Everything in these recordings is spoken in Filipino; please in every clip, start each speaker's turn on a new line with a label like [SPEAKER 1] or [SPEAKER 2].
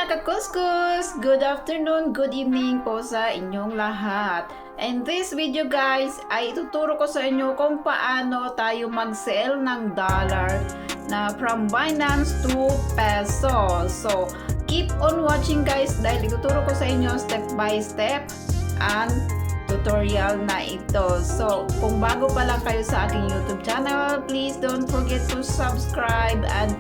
[SPEAKER 1] kakuskus! Good afternoon, good evening po sa inyong lahat. And this video guys ay ituturo ko sa inyo kung paano tayo mag-sell ng dollar na from Binance to peso. So, keep on watching guys dahil ituturo ko sa inyo step by step ang tutorial na ito. So, kung bago pa lang kayo sa aking YouTube channel, please don't forget to subscribe and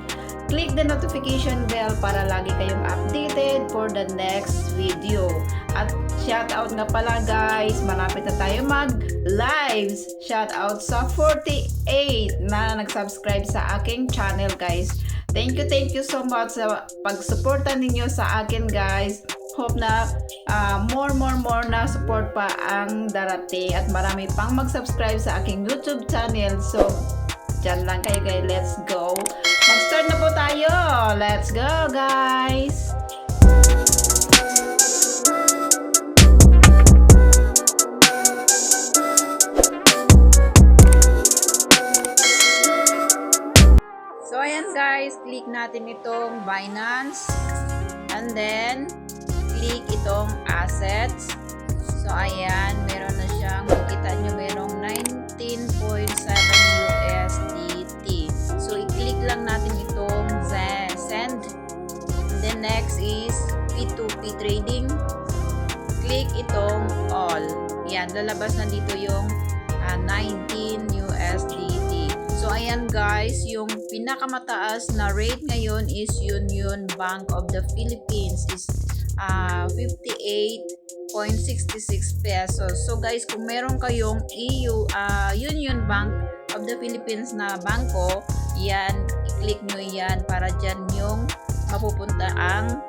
[SPEAKER 1] click the notification bell para lagi kayong updated for the next video. At shoutout nga pala guys, malapit na tayo mag-lives. Shoutout sa 48 na nag-subscribe sa aking channel guys. Thank you so much sa pagsuporta ninyo sa akin guys. Hope na more na support pa ang darating at marami pang mag-subscribe sa aking YouTube channel. So, dyan lang kayo guys. Let's go! Mag-start na po tayo! Let's go guys! So ayan guys, click natin itong Binance and then click itong assets. So ayan, meron na siyang, makita nyo merong 19.7 USDT. So i-click lang natin itong send. And then next is P2P trading. Click itong all. Yan, lalabas na dito yung 19 USDT. So ayan guys, yung pinakamataas na rate ngayon is Union Bank of the Philippines is 58.66 pesos. So guys, kung meron kayong Union Bank of the Philippines na bangko, yan, i-click nyo yan para dyan yung mapupunta ang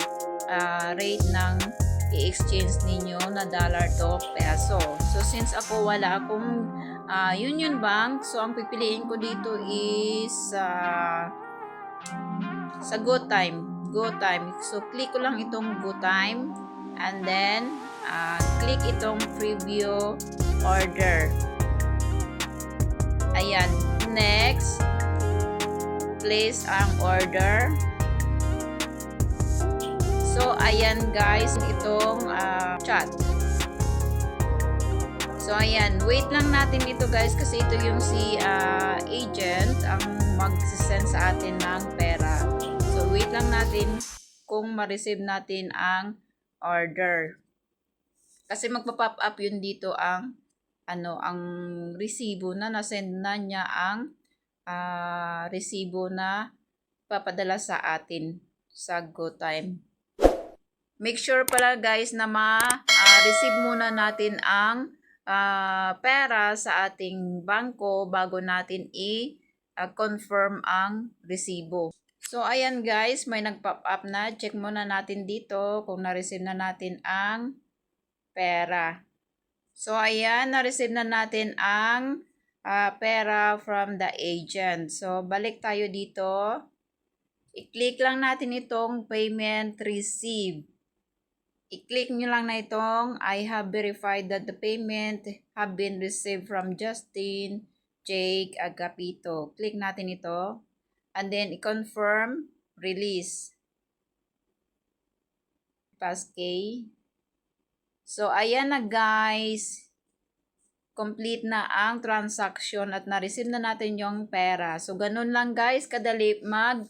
[SPEAKER 1] rate ng i-exchange ninyo na dollar to peso. So since ako wala akong Union Bank, so ang pipiliin ko dito is sa GoTime. So click ko lang itong GoTime and then click itong preview order. Ayan, next place ang order. So ayan guys, itong chat. So ayan, wait lang natin ito guys kasi ito yung si agent ang mag-send sa atin ng pera. So wait lang natin kung ma-receive natin ang order. Kasi magpa-pop up yun dito ang ang resibo na na-send na niya ang resibo na papadala sa atin sa GoTime. Make sure pala guys na ma-receive muna natin ang pera sa ating bangko bago natin i-confirm ang resibo. So ayan guys, may nag-pop up na. Check muna natin dito kung na-receive na natin ang pera. So ayan, na-receive na natin ang pera from the agent. So balik tayo dito. I-click lang natin itong payment received. I-click nyo lang na itong I have verified that the payment have been received from Justin Jake Agapito. Click natin ito. And then i-confirm release. Passkey. So ayan na guys. Complete na ang transaction at na-receive na natin yung pera. So ganun lang guys, kadali mag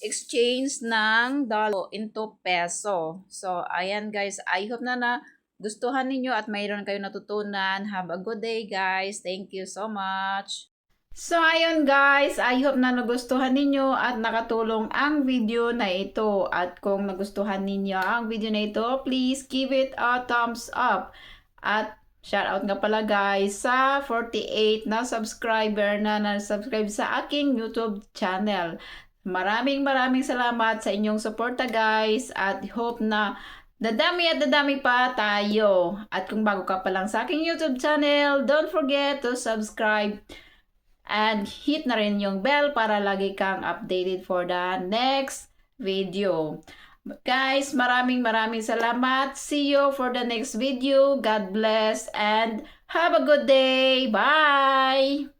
[SPEAKER 1] exchange ng dollar into peso. So, ayan guys. I hope na gustuhan ninyo at mayroon kayo natutunan. Have a good day guys. Thank you so much. So, ayun guys. I hope na nagustuhan ninyo at nakatulong ang video na ito. At kung nagustuhan ninyo ang video na ito, please give it a thumbs up. At shoutout nga pala guys sa 48 na subscriber na na-subscribe sa aking YouTube channel. Maraming salamat sa inyong suporta guys at hope na dadami pa tayo. At kung bago ka pa lang sa aking YouTube channel, don't forget to subscribe and hit na rin yung bell para lagi kang updated for the next video. Guys, maraming salamat. See you for the next video. God bless and have a good day. Bye!